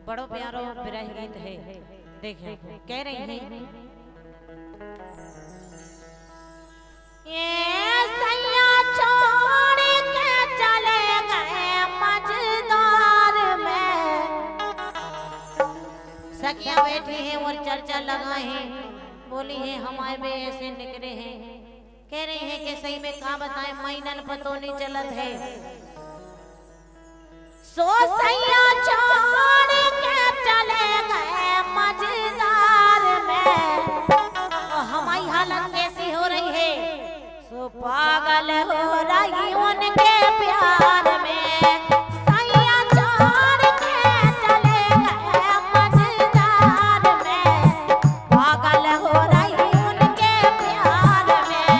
बड़ो प्यारो विरह गीत है। देखिए कह रही हैं ये सैया छोड़ के चले गए मझधार में। सखियां बैठी हैं और चर्चा लगाए हैं, बोली है हमारे भी ऐसे निकले हैं। कह रही हैं कि सही में का बताएं महीनन पतो नहीं चलत है। सो सैया छोड़ के चले गए मझधार में। हमारी हालत कैसी हो रही है, सो पागल हो रही उनके प्यार में। सैया छोड़ के चले गए मझधार में, पागल हो रही उनके प्यार में।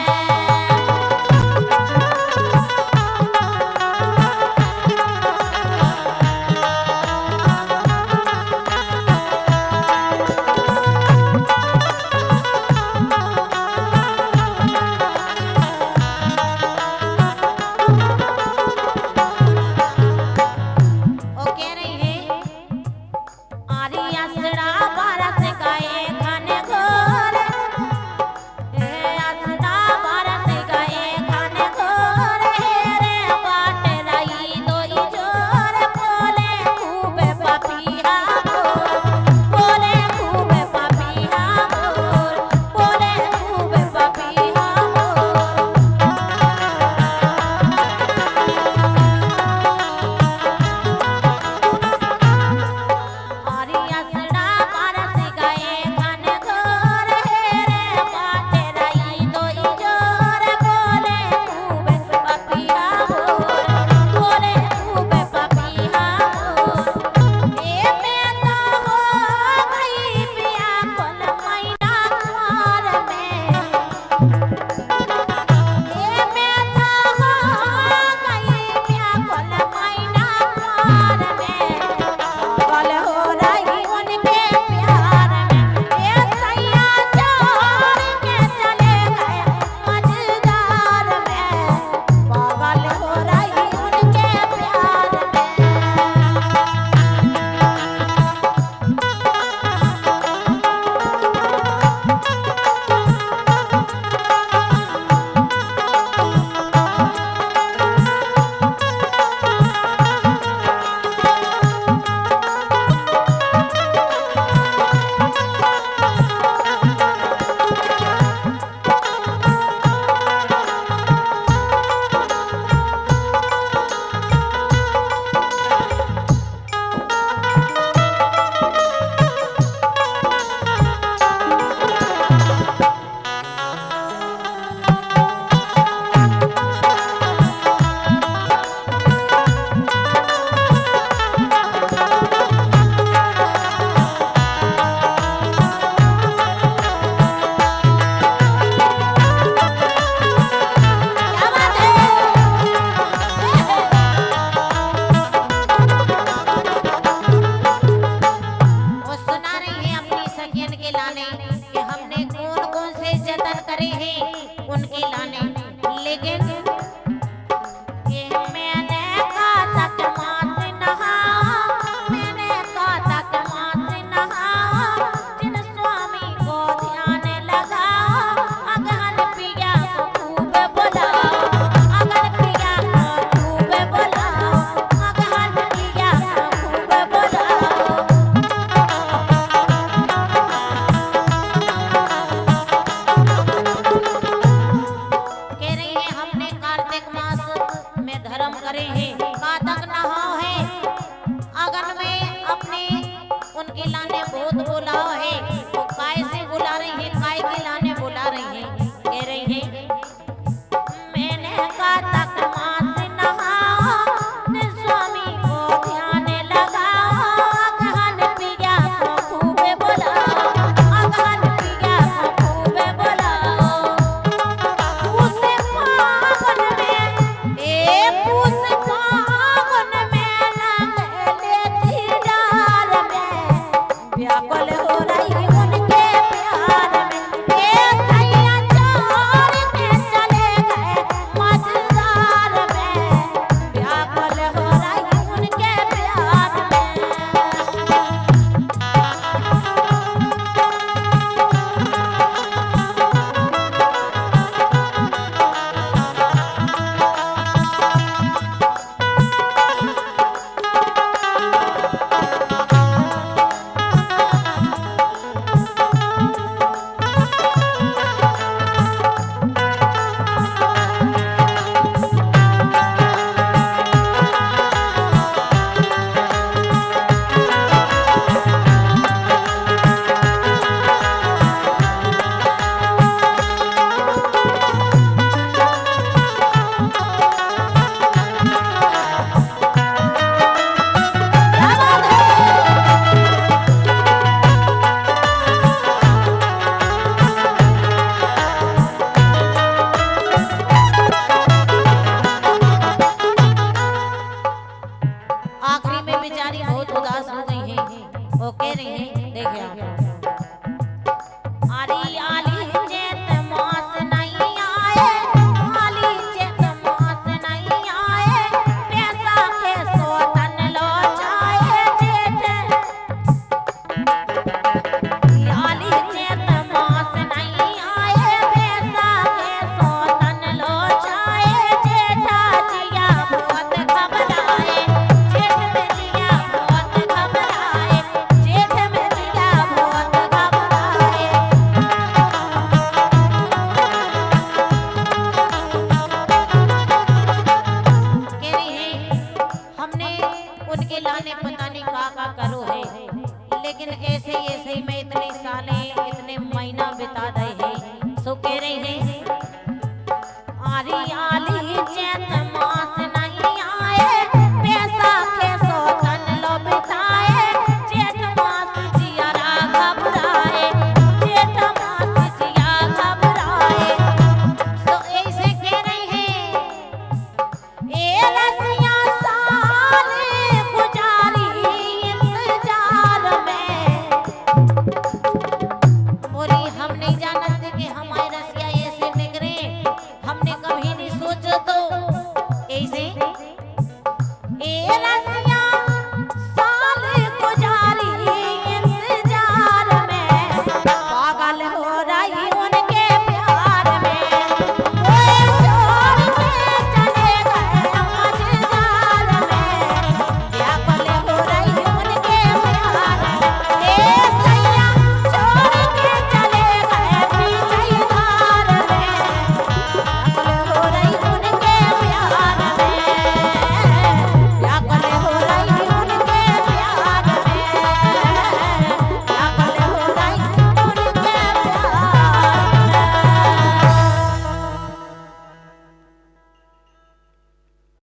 वो कह रही है देखिए आप